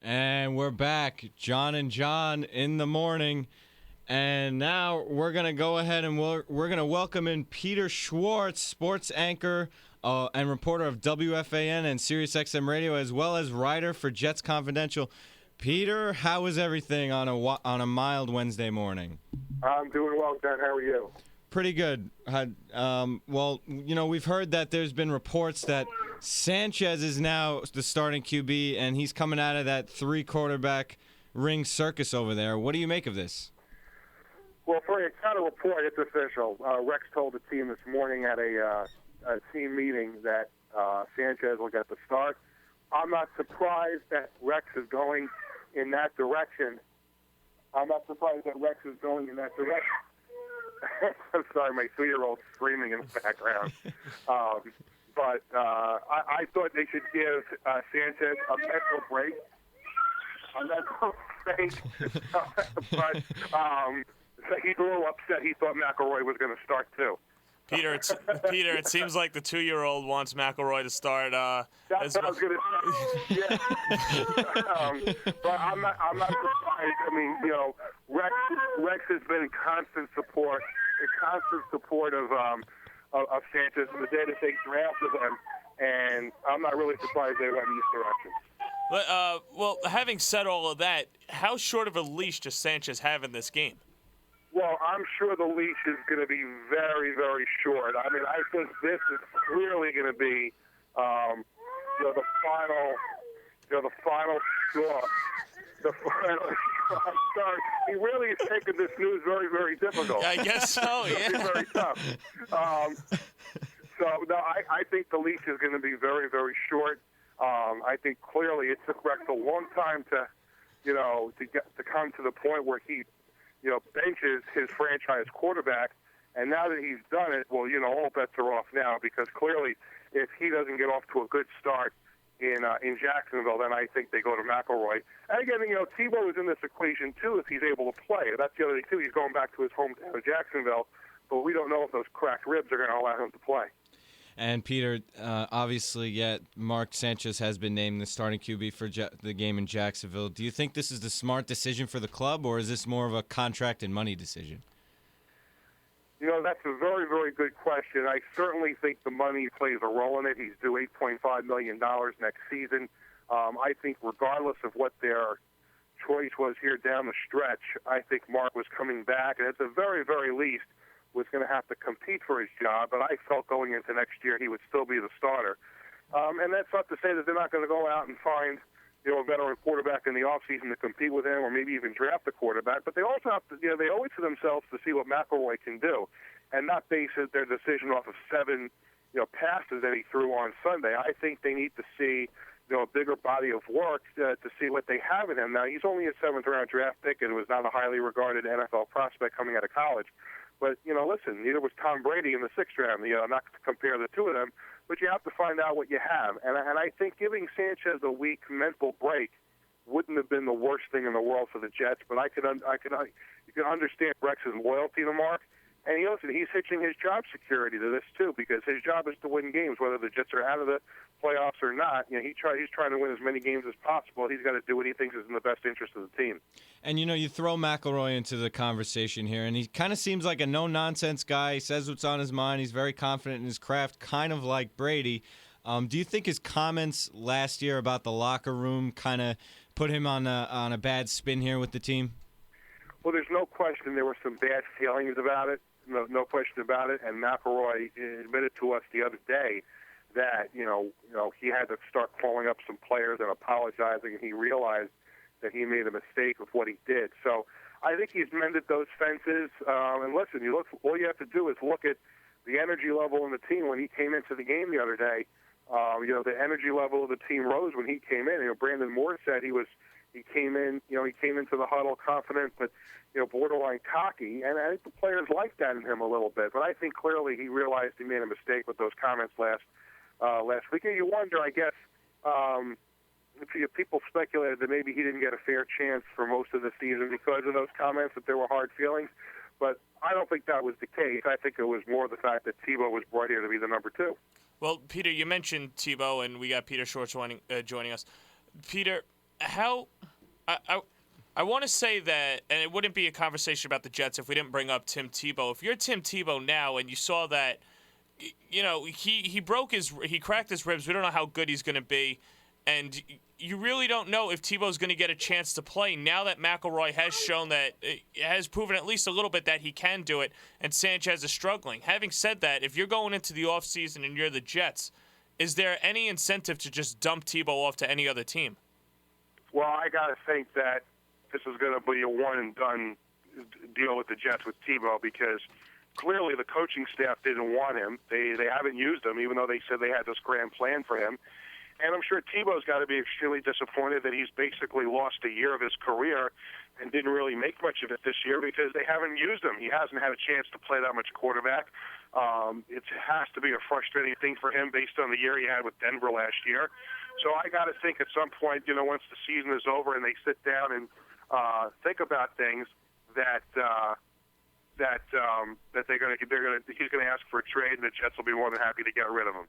And we're back, John and John in the morning. And now we're going to go ahead and we're going to welcome in Peter Schwartz, sports anchor and reporter of WFAN and SiriusXM Radio, as well as writer for Jets Confidential. Peter, how is everything on a mild Wednesday morning? I'm doing well, Dan. How are you? Pretty good. We've heard that there's been reports that Sanchez is now the starting QB, and he's coming out of that 3-quarterback ring circus over there. What do you make of this? Well, it's not a report. It's official. Rex told the team this morning at a team meeting that Sanchez will get the start. I'm not surprised that Rex is going in that direction. I'm sorry, my 3-year-old's screaming in the background. But I thought they should give Sanchez a mental break. But he's a little upset. He thought McElroy was going to start too. Peter, it seems like the 2-year-old wants McElroy to start. That's what I was going to say. Yeah. But I'm not surprised. I mean, Rex has been in constant support of Sanchez from the day that they drafted him, and I'm not really surprised they went in this direction. Well, having said all of that, how short of a leash does Sanchez have in this game? Well, I'm sure the leash is going to be very, very short. I mean, I think this is clearly going to be, the final straw. I'm sorry. He really is taking this news very, very difficult. I guess so, yeah. It's very tough. I think the leash is going to be very, very short. I think clearly it took Rex a long time to come to the point where he, benches his franchise quarterback. And now that he's done it, well, all bets are off now, because clearly if he doesn't get off to a good start in Jacksonville, then I think they go to McElroy. And again, Tebow is in this equation too if he's able to play. That's the other thing too. He's going back to his hometown of Jacksonville, but we don't know if those cracked ribs are going to allow him to play. And Peter, obviously, Mark Sanchez has been named the starting QB for the game in Jacksonville. Do you think this is the smart decision for the club, or is this more of a contract and money decision? That's a very, very good question. I certainly think the money plays a role in it. He's due $8.5 million next season. I think regardless of what their choice was here down the stretch, I think Mark was coming back, and at the very, very least, was going to have to compete for his job, but I felt going into next year he would still be the starter. And that's not to say that they're not going to go out and find a veteran quarterback in the offseason to compete with him, or maybe even draft a quarterback. But they also have to, they owe it to themselves to see what McElroy can do, and not base their decision off of 7, passes that he threw on Sunday. I think they need to see, a bigger body of work to see what they have in him. Now, he's only a 7th-round draft pick and was not a highly regarded NFL prospect coming out of college. But, listen, neither was Tom Brady in the 6th round. Not to compare the two of them, but you have to find out what you have. And I think giving Sanchez a week mental break wouldn't have been the worst thing in the world for the Jets. But you can understand Rex's loyalty to Mark. And he's hitching his job security to this too, because his job is to win games, whether the Jets are out of the playoffs or not. He's trying to win as many games as possible. He's got to do what he thinks is in the best interest of the team. And you throw McElroy into the conversation here, and he kind of seems like a no-nonsense guy. He says what's on his mind. He's very confident in his craft, kind of like Brady. Do you think his comments last year about the locker room kind of put him on a bad spin here with the team? Well, there's no question there were some bad feelings about it. No question about it. And McElroy admitted to us the other day that he had to start calling up some players and apologizing, and he realized that he made a mistake with what he did. So I think he's mended those fences. And listen, all you have to do is look at the energy level in the team when he came into the game the other day. The energy level of the team rose when he came in. Brandon Moore said he came into the huddle confident, but borderline cocky, and I think the players liked that in him a little bit. But I think clearly he realized he made a mistake with those comments last week. And you wonder, I guess, if people speculated that maybe he didn't get a fair chance for most of the season because of those comments, that there were hard feelings. But I don't think that was the case. I think it was more the fact that Tebow was brought here to be the number 2. Well, Peter, you mentioned Tebow, and we got Peter Schwartz joining us. Peter, how I want to say that, and it wouldn't be a conversation about the Jets if we didn't bring up Tim Tebow. If you're Tim Tebow now and you saw that, he cracked his ribs. We don't know how good he's going to be, and you really don't know if Tebow's going to get a chance to play now that McElroy has shown that, has proven at least a little bit that he can do it, and Sanchez is struggling. Having said that, if you're going into the offseason and you're the Jets, is there any incentive to just dump Tebow off to any other team? Well, I got to think that this is going to be a one-and-done deal with the Jets with Tebow because clearly the coaching staff didn't want him. They haven't used him, even though they said they had this grand plan for him. And I'm sure Tebow's got to be extremely disappointed that he's basically lost a year of his career and didn't really make much of it this year because they haven't used him. He hasn't had a chance to play that much quarterback. It has to be a frustrating thing for him based on the year he had with Denver last year. So I got to think at some point, once the season is over and they sit down and think about things that he's going to ask for a trade, and the Jets will be more than happy to get rid of him.